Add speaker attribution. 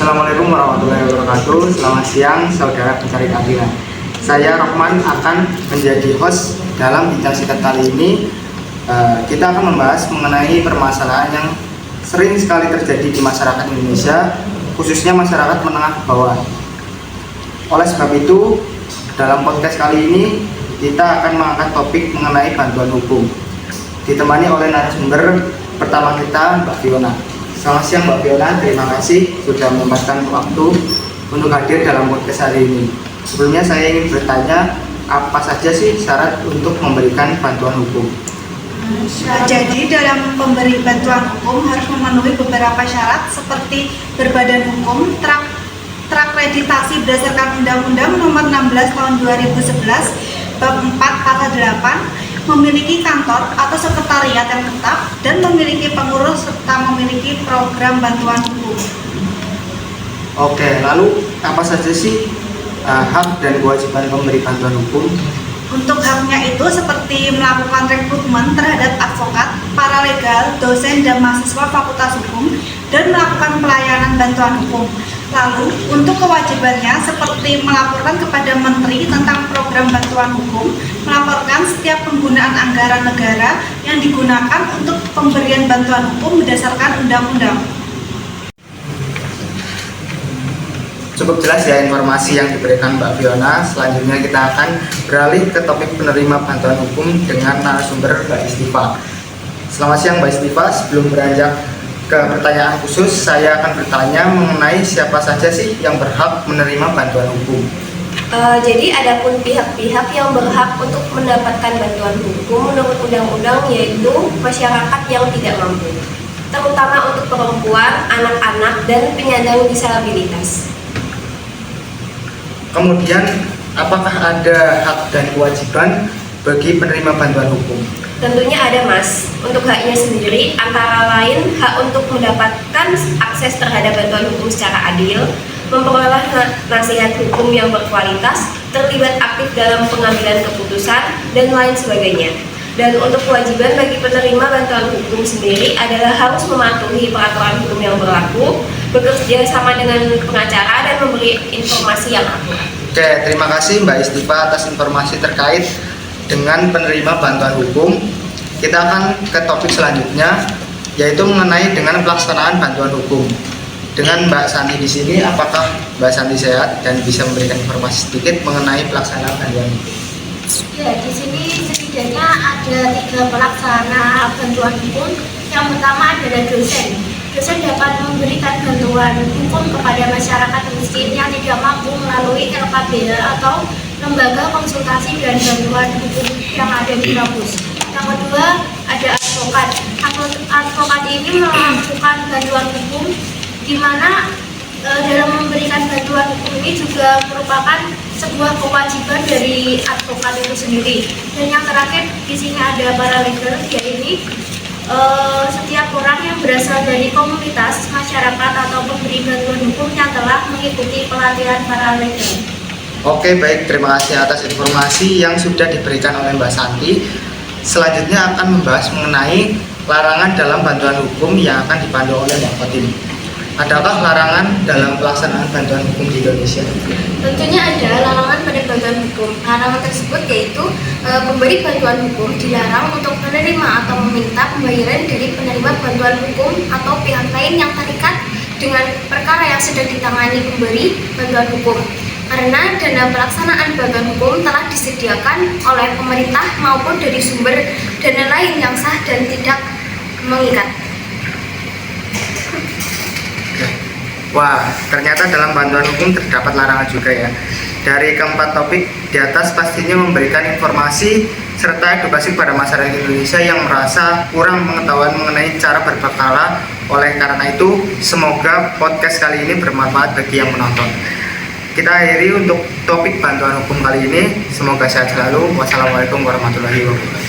Speaker 1: Assalamualaikum warahmatullahi wabarakatuh. Selamat siang saudara pencari keadilan. Saya Rohman akan menjadi host dalam bincang singkat kali ini. Kita akan membahas mengenai permasalahan yang sering sekali terjadi di masyarakat Indonesia, khususnya masyarakat menengah ke bawah. Oleh sebab itu, dalam podcast kali ini kita akan mengangkat topik mengenai bantuan hukum, ditemani oleh narasumber pertama kita, Mbak Fiona. Selamat siang Mbak Fiona, terima kasih sudah menyempatkan waktu untuk hadir dalam podcast hari ini. Sebelumnya saya ingin bertanya, apa saja sih syarat untuk memberikan bantuan hukum?
Speaker 2: Jadi dalam pemberi bantuan hukum harus memenuhi beberapa syarat seperti berbadan hukum, terakreditasi berdasarkan Undang-Undang Nomor 16 Tahun 2011, Bab 4 Pasal 8, memiliki kantor atau sekretariat yang tetap, dan memiliki pengurus serta memiliki program bantuan hukum.
Speaker 1: Oke, lalu apa saja sih hak dan kewajiban pemberi bantuan hukum?
Speaker 2: Untuk haknya itu seperti melakukan rekrutmen terhadap advokat, paralegal, dosen, dan mahasiswa fakultas hukum, dan melakukan pelayanan bantuan hukum. Lalu, untuk kewajibannya seperti melaporkan kepada Menteri tentang program bantuan hukum, melaporkan setiap penggunaan anggaran negara yang digunakan untuk pemberian bantuan hukum berdasarkan undang-undang.
Speaker 1: Cukup jelas ya informasi yang diberikan Mbak Fiona. Selanjutnya kita akan beralih ke topik penerima bantuan hukum dengan narasumber Mbak Istifa. Selamat siang Mbak Istifa. Sebelum beranjak ke pertanyaan khusus, saya akan bertanya mengenai siapa saja sih yang berhak menerima bantuan hukum.
Speaker 3: Jadi adapun pihak-pihak yang berhak untuk mendapatkan bantuan hukum menurut undang-undang yaitu masyarakat yang tidak mampu, terutama untuk perempuan, anak-anak, dan penyandang disabilitas.
Speaker 1: Kemudian, apakah ada hak dan kewajiban bagi penerima bantuan hukum?
Speaker 3: Tentunya ada, Mas. Untuk haknya sendiri, antara lain hak untuk mendapatkan akses terhadap bantuan hukum secara adil, memperoleh nasihat hukum yang berkualitas, terlibat aktif dalam pengambilan keputusan, dan lain sebagainya. Dan untuk kewajiban bagi penerima bantuan hukum sendiri adalah harus mematuhi peraturan hukum yang berlaku, bekerja sama dengan pengacara, dan memberi informasi yang akurat.
Speaker 1: Oke, terima kasih Mbak Istifa atas informasi terkait dengan penerima bantuan hukum. Kita akan ke topik selanjutnya, yaitu mengenai dengan pelaksanaan bantuan hukum. Dengan Mbak Santi di sini, apakah Mbak Santi sehat dan bisa memberikan informasi sedikit mengenai pelaksanaan bantuan hukum?
Speaker 4: Ya, di sini setidaknya ada 3 pelaksana bantuan hukum. Yang pertama adalah dosen. Dosen dapat memberikan bantuan hukum kepada masyarakat miskin yang tidak mampu melalui LKBH atau lembaga konsultasi dan bantuan hukum yang ada di kampus. Yang kedua ada advokat. Advokat ini melakukan bantuan hukum di mana dalam memberikan bantuan hukum ini juga merupakan sebuah kewajiban dari advokat itu sendiri. Dan yang terakhir di sini ada paralegal, yaitu setiap orang yang berasal dari komunitas masyarakat atau pemberi bantuan hukum yang telah mengikuti pelatihan paralegal.
Speaker 1: Oke, baik, terima kasih atas informasi yang sudah diberikan oleh Mbak Santi. Selanjutnya akan membahas mengenai larangan dalam bantuan hukum yang akan dipandu oleh Mbak Fatin. Adakah larangan dalam pelaksanaan bantuan hukum di Indonesia?
Speaker 4: Tentunya ada larangan pada bantuan hukum. Larangan tersebut yaitu pemberi bantuan hukum dilarang untuk menerima atau meminta pembayaran dari penerima bantuan hukum atau pihak lain yang terikat dengan perkara yang sedang ditangani pemberi bantuan hukum. Karena dana pelaksanaan bantuan hukum telah disediakan oleh pemerintah maupun dari sumber dana lain yang sah dan tidak mengikat.
Speaker 1: Wah, ternyata dalam bantuan hukum terdapat larangan juga ya. Dari keempat topik di atas pastinya memberikan informasi serta edukasi kepada masyarakat Indonesia yang merasa kurang pengetahuan mengenai cara berpekala. Oleh karena itu, semoga podcast kali ini bermanfaat bagi yang menonton. Kita akhiri untuk topik bantuan hukum kali ini. Semoga sehat selalu. Wassalamualaikum warahmatullahi wabarakatuh.